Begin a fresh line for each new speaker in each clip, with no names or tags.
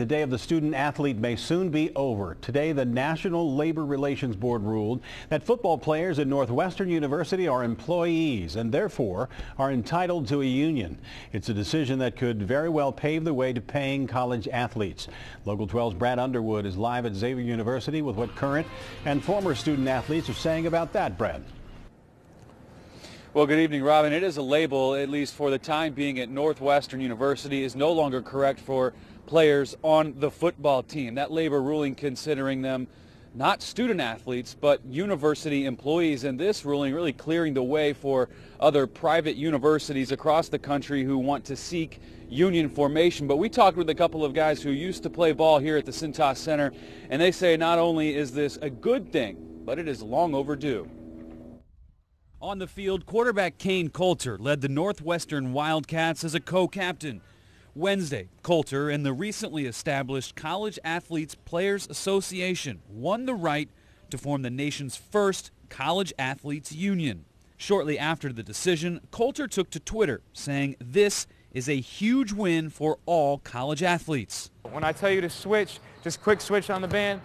The day of the student athlete may soon be over. Today, the National Labor Relations Board ruled that football players at Northwestern University are employees and therefore are entitled to a union. It's a decision that could very well pave the way to paying college athletes. Local 12's Brad Underwood is live at Xavier University with what current and former student athletes are saying about that. Brad.
Well, good evening, Robin. It is a label, at least for the time being at Northwestern University, is no longer correct for players on the football team. That labor ruling considering them not student athletes, but university employees. And this ruling really clearing the way for other private universities across the country who want to seek union formation. But we talked with a couple of guys who used to play ball here at the CINCINNATI Center, and they say not only is this a good thing, but it is long overdue. On the field, quarterback Kane Coulter led the Northwestern Wildcats as a co-captain. Wednesday, Coulter and the recently established College Athletes Players Association won the right to form the nation's first college athletes union. Shortly after the decision, Coulter took to Twitter saying this is a huge win for all college athletes.
When I tell you to switch, just quick switch on the band.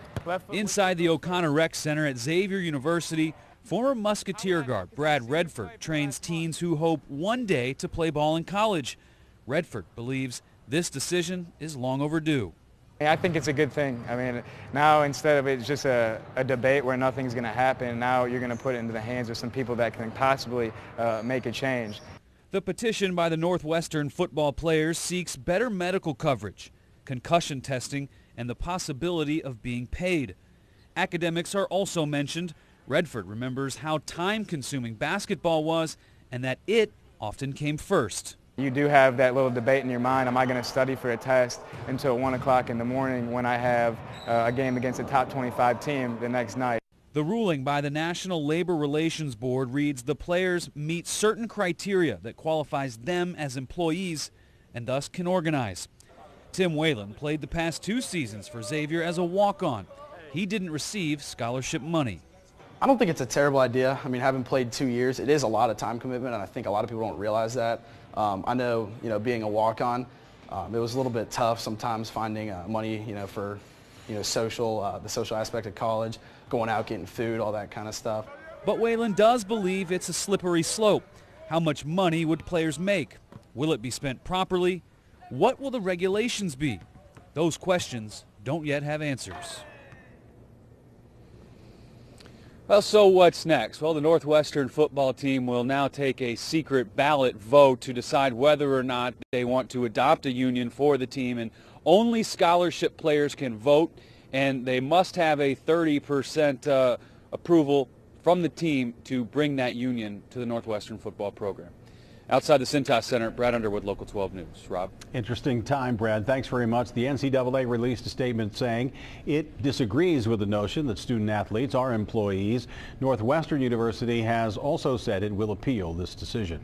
Inside the O'Connor Rec Center at Xavier University, former Musketeer guard Brad Redford trains teens who hope one day to play ball in college. Redford believes this decision is long overdue.
I think it's a good thing. I mean, now instead of it just a debate where nothing's going to happen, now you're going to put it into the hands of some people that can possibly make a change.
The petition by the Northwestern football players seeks better medical coverage, concussion testing, and the possibility of being paid. Academics are also mentioned. Redford remembers how time-consuming basketball was and that it often came first.
You do have that little debate in your mind, am I going to study for a test until 1 o'clock in the morning when I have a game against a top 25 team the next night?
The ruling by the National Labor Relations Board reads the players meet certain criteria that qualifies them as employees and thus can organize. Tim Whalen played the past 2 seasons for Xavier as a walk-on. He didn't receive scholarship money.
I don't think it's a terrible idea. I mean, having played 2 years, it is a lot of time commitment, and I think a lot of people don't realize that. I know, being a walk-on, it was a little bit tough sometimes finding money, for, the social aspect of college, going out, getting food, all that kind of stuff.
But Whalen does believe it's a slippery slope. How much money would players make? Will it be spent properly? What will the regulations be? Those questions don't yet have answers. Well, so what's next? Well, the Northwestern football team will now take a secret ballot vote to decide whether or not they want to adopt a union for the team, and only scholarship players can vote, and they must have a 30% approval from the team to bring that union to the Northwestern football program. Outside the CINCINNATI Center, Brad Underwood, Local 12 News. Rob?
Interesting time, Brad. Thanks very much. The NCAA released a statement saying it disagrees with the notion that student athletes are employees. Northwestern University has also said it will appeal this decision.